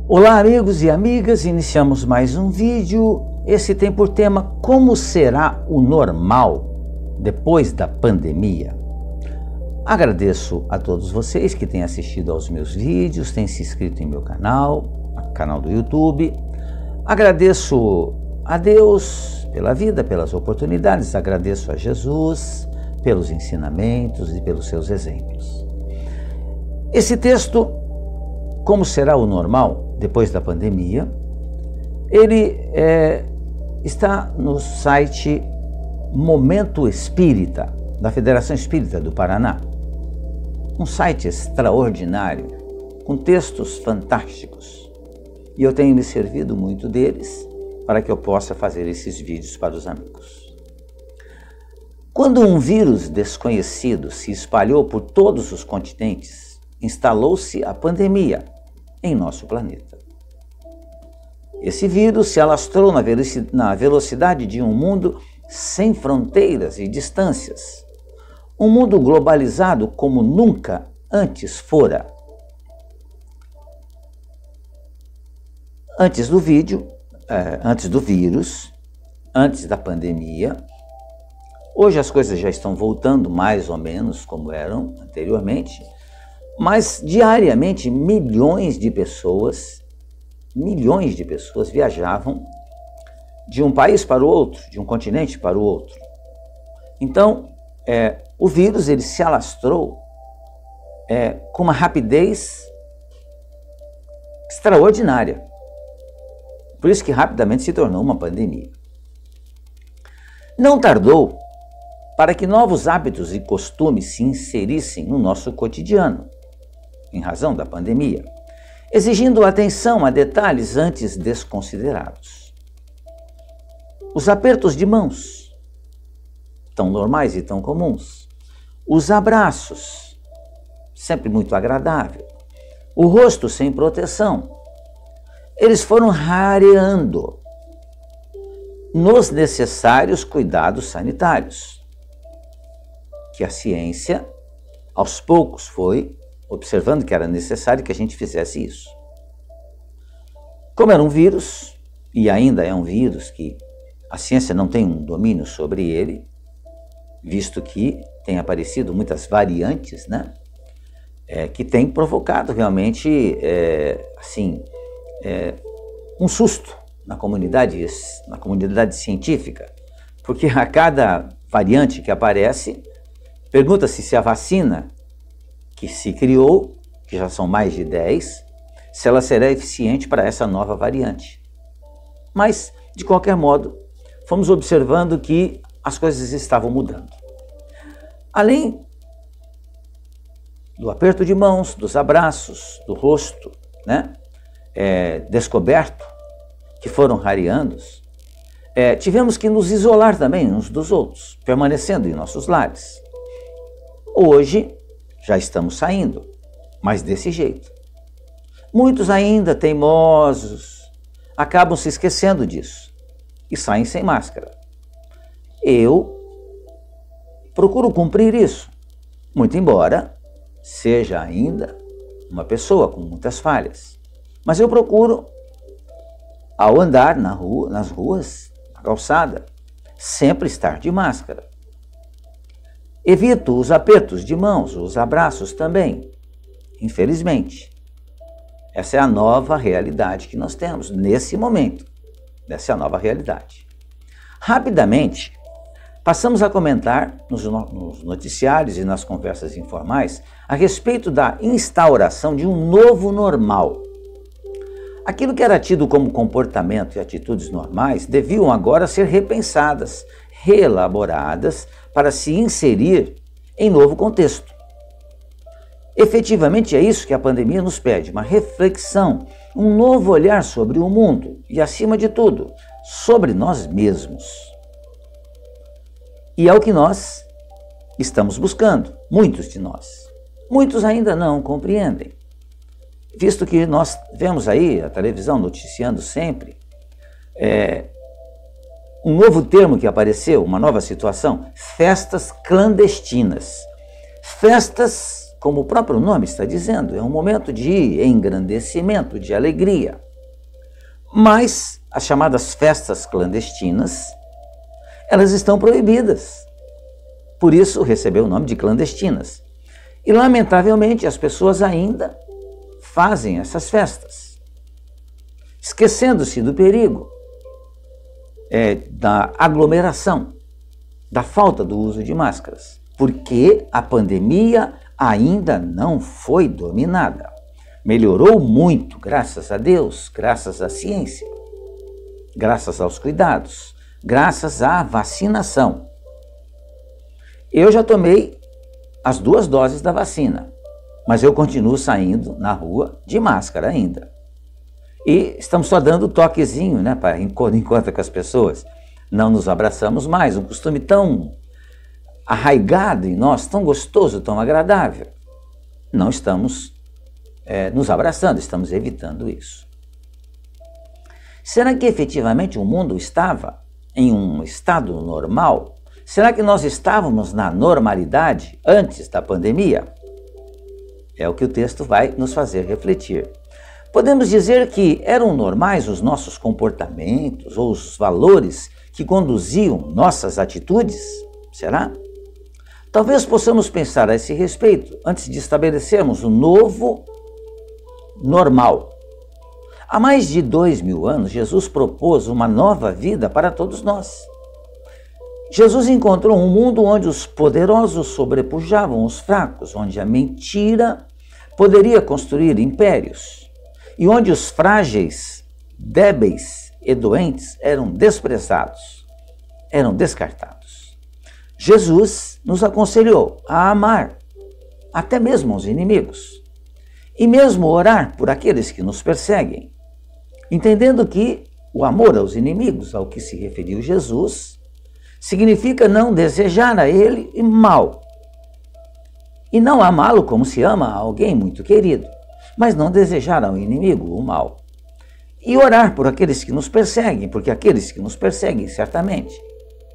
Olá amigos e amigas, iniciamos mais um vídeo. Esse tem por tema como será o normal depois da pandemia. Agradeço a todos vocês que têm assistido aos meus vídeos, têm se inscrito em meu canal do YouTube. Agradeço a Deus pela vida, pelas oportunidades, agradeço a Jesus pelos ensinamentos e pelos seus exemplos. Esse texto, como será o normal depois da pandemia, ele está no site Momento Espírita, da Federação Espírita do Paraná. Um site extraordinário, com textos fantásticos. E eu tenho me servido muito deles para que eu possa fazer esses vídeos para os amigos. Quando um vírus desconhecido se espalhou por todos os continentes, instalou-se a pandemia em nosso planeta. Esse vírus se alastrou na velocidade de um mundo sem fronteiras e distâncias. Um mundo globalizado como nunca antes fora. Antes do vírus, antes da pandemia, hoje as coisas já estão voltando mais ou menos como eram anteriormente, mas diariamente milhões de pessoas viajavam de um país para o outro, de um continente para o outro. Então, o vírus ele se alastrou com uma rapidez extraordinária. Por isso que rapidamente se tornou uma pandemia. Não tardou para que novos hábitos e costumes se inserissem no nosso cotidiano, em razão da pandemia, exigindo atenção a detalhes antes desconsiderados. Os apertos de mãos, tão normais e tão comuns. Os abraços, sempre muito agradável. O rosto sem proteção. Eles foram rareando nos necessários cuidados sanitários, que a ciência, aos poucos, foi observando que era necessário que a gente fizesse isso. Como era um vírus, e ainda é um vírus que a ciência não tem um domínio sobre ele, visto que tem aparecido muitas variantes, né? Que tem provocado realmente um susto na comunidade científica, porque a cada variante que aparece, pergunta-se se a vacina que se criou, que já são mais de 10, se ela será eficiente para essa nova variante. Mas, de qualquer modo, fomos observando que as coisas estavam mudando. Além do aperto de mãos, dos abraços, do rosto, né, descoberto, que foram rareando, tivemos que nos isolar também uns dos outros, permanecendo em nossos lares. Hoje, já estamos saindo, mas desse jeito. Muitos ainda teimosos acabam se esquecendo disso e saem sem máscara. Eu procuro cumprir isso, muito embora seja ainda uma pessoa com muitas falhas. Mas eu procuro, ao andar nas ruas, na calçada, sempre estar de máscara. Evito os apertos de mãos, os abraços também, infelizmente. Essa é a nova realidade que nós temos nesse momento. Essa é a nova realidade. Rapidamente, passamos a comentar nos noticiários e nas conversas informais a respeito da instauração de um novo normal. Aquilo que era tido como comportamento e atitudes normais deviam agora ser repensadas, reelaboradas para se inserir em novo contexto. Efetivamente é isso que a pandemia nos pede, uma reflexão, um novo olhar sobre o mundo e, acima de tudo, sobre nós mesmos. E é o que nós estamos buscando, muitos de nós. Muitos ainda não compreendem, visto que nós vemos aí a televisão noticiando sempre um novo termo que apareceu, uma nova situação, festas clandestinas. Festas como o próprio nome está dizendo, é um momento de engrandecimento, de alegria. Mas as chamadas festas clandestinas, elas estão proibidas. Por isso recebeu o nome de clandestinas. E lamentavelmente as pessoas ainda fazem essas festas, esquecendo-se do perigo, da aglomeração, da falta do uso de máscaras, porque a pandemia ainda não foi dominada. Melhorou muito, graças a Deus, graças à ciência, graças aos cuidados, graças à vacinação. Eu já tomei as 2 doses da vacina, mas eu continuo saindo na rua de máscara ainda. E estamos só dando toquezinho, né, para encontro com as pessoas. Não nos abraçamos mais, um costume tão arraigado em nós, tão gostoso, tão agradável. Não estamos nos abraçando, estamos evitando isso. Será que efetivamente o mundo estava em um estado normal? Será que nós estávamos na normalidade antes da pandemia? É o que o texto vai nos fazer refletir. Podemos dizer que eram normais os nossos comportamentos ou os valores que conduziam nossas atitudes? Será? Talvez possamos pensar a esse respeito antes de estabelecermos um novo normal. Há mais de 2000 anos, Jesus propôs uma nova vida para todos nós. Jesus encontrou um mundo onde os poderosos sobrepujavam os fracos, onde a mentira poderia construir impérios e onde os frágeis, débeis e doentes eram desprezados, eram descartados. Jesus nos aconselhou a amar até mesmo os inimigos e mesmo orar por aqueles que nos perseguem, entendendo que o amor aos inimigos, ao que se referiu Jesus, significa não desejar a ele mal e não amá-lo como se ama a alguém muito querido, mas não desejar ao inimigo o mal. E orar por aqueles que nos perseguem, porque aqueles que nos perseguem certamente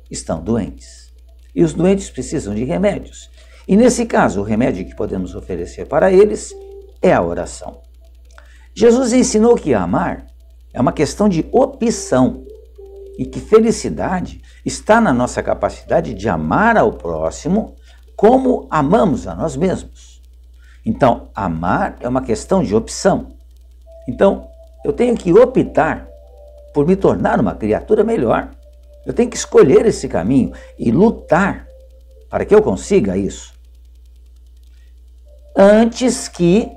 estão doentes. E os doentes precisam de remédios. E nesse caso, o remédio que podemos oferecer para eles é a oração. Jesus ensinou que amar é uma questão de opção e que felicidade está na nossa capacidade de amar ao próximo como amamos a nós mesmos. Então, amar é uma questão de opção. Então, eu tenho que optar por me tornar uma criatura melhor. Eu tenho que escolher esse caminho e lutar para que eu consiga isso. Antes que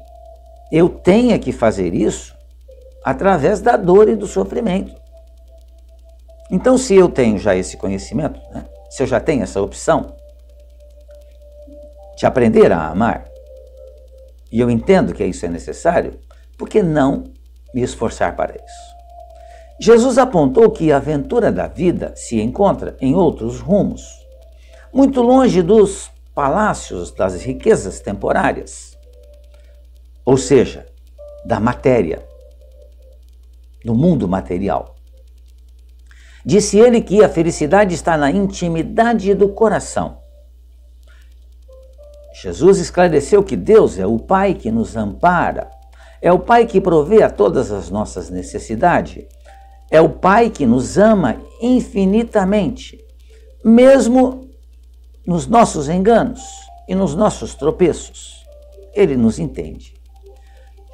eu tenha que fazer isso através da dor e do sofrimento. Então, se eu tenho já esse conhecimento, né, se eu já tenho essa opção de aprender a amar, e eu entendo que isso é necessário, por que não me esforçar para isso? Jesus apontou que a aventura da vida se encontra em outros rumos, muito longe dos palácios das riquezas temporárias, ou seja, da matéria, do mundo material. Disse ele que a felicidade está na intimidade do coração. Jesus esclareceu que Deus é o Pai que nos ampara, é o Pai que provê a todas as nossas necessidades, é o Pai que nos ama infinitamente, mesmo nos nossos enganos e nos nossos tropeços. Ele nos entende.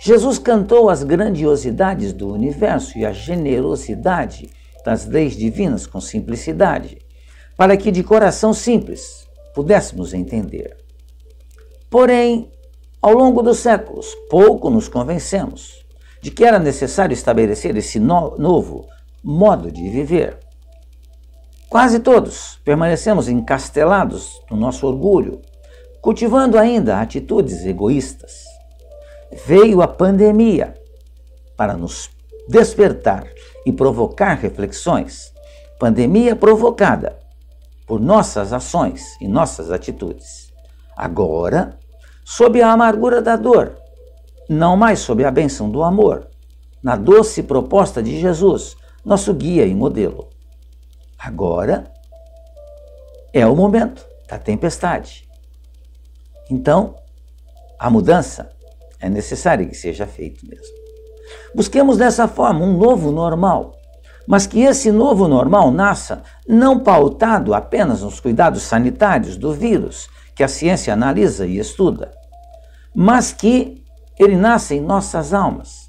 Jesus cantou as grandiosidades do universo e a generosidade das leis divinas com simplicidade, para que de coração simples pudéssemos entender. Porém, ao longo dos séculos, pouco nos convencemos de que era necessário estabelecer esse novo modo de viver. Quase todos permanecemos encastelados no nosso orgulho, cultivando ainda atitudes egoístas. Veio a pandemia para nos despertar e provocar reflexões. Pandemia provocada por nossas ações e nossas atitudes. Agora, sob a amargura da dor, não mais sob a bênção do amor, na doce proposta de Jesus, nosso guia e modelo. Agora é o momento da tempestade. Então, a mudança é necessária que seja feita mesmo. Busquemos dessa forma um novo normal, mas que esse novo normal nasça não pautado apenas nos cuidados sanitários do vírus, que a ciência analisa e estuda, mas que ele nasça em nossas almas.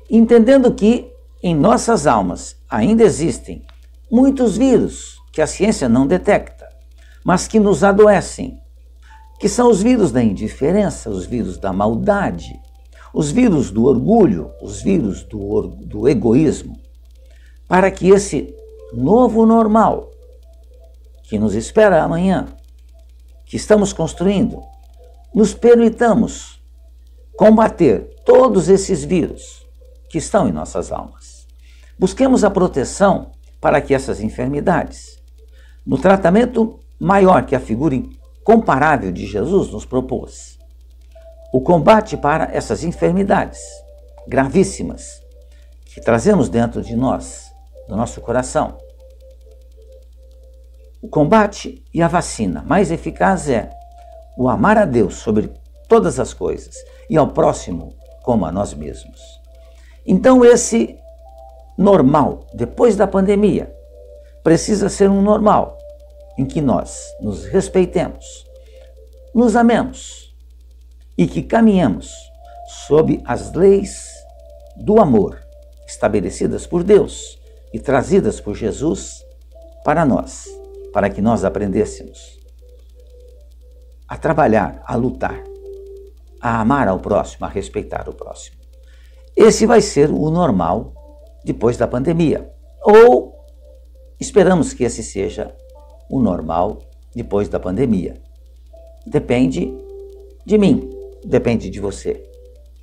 Entendendo que em nossas almas ainda existem muitos vírus que a ciência não detecta, mas que nos adoecem, que são os vírus da indiferença, os vírus da maldade, os vírus do orgulho, os vírus do egoísmo, para que esse novo normal que nos espera amanhã, que estamos construindo, nos permitamos combater todos esses vírus que estão em nossas almas. Busquemos a proteção para que essas enfermidades, no tratamento maior que a figura incomparável de Jesus nos propôs, o combate para essas enfermidades gravíssimas que trazemos dentro de nós, do nosso coração. O combate e a vacina mais eficaz é o amar a Deus sobre todas as coisas e ao próximo como a nós mesmos. Então esse normal, depois da pandemia, precisa ser um normal em que nós nos respeitemos, nos amemos e que caminhemos sob as leis do amor estabelecidas por Deus e trazidas por Jesus para nós, para que nós aprendêssemos a trabalhar, a lutar, a amar ao próximo, a respeitar o próximo. Esse vai ser o normal depois da pandemia. Ou esperamos que esse seja o normal depois da pandemia. Depende de mim, depende de você,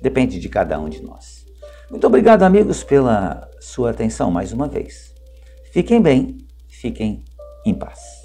depende de cada um de nós. Muito obrigado, amigos, pela sua atenção mais uma vez. Fiquem bem, fiquem em paz.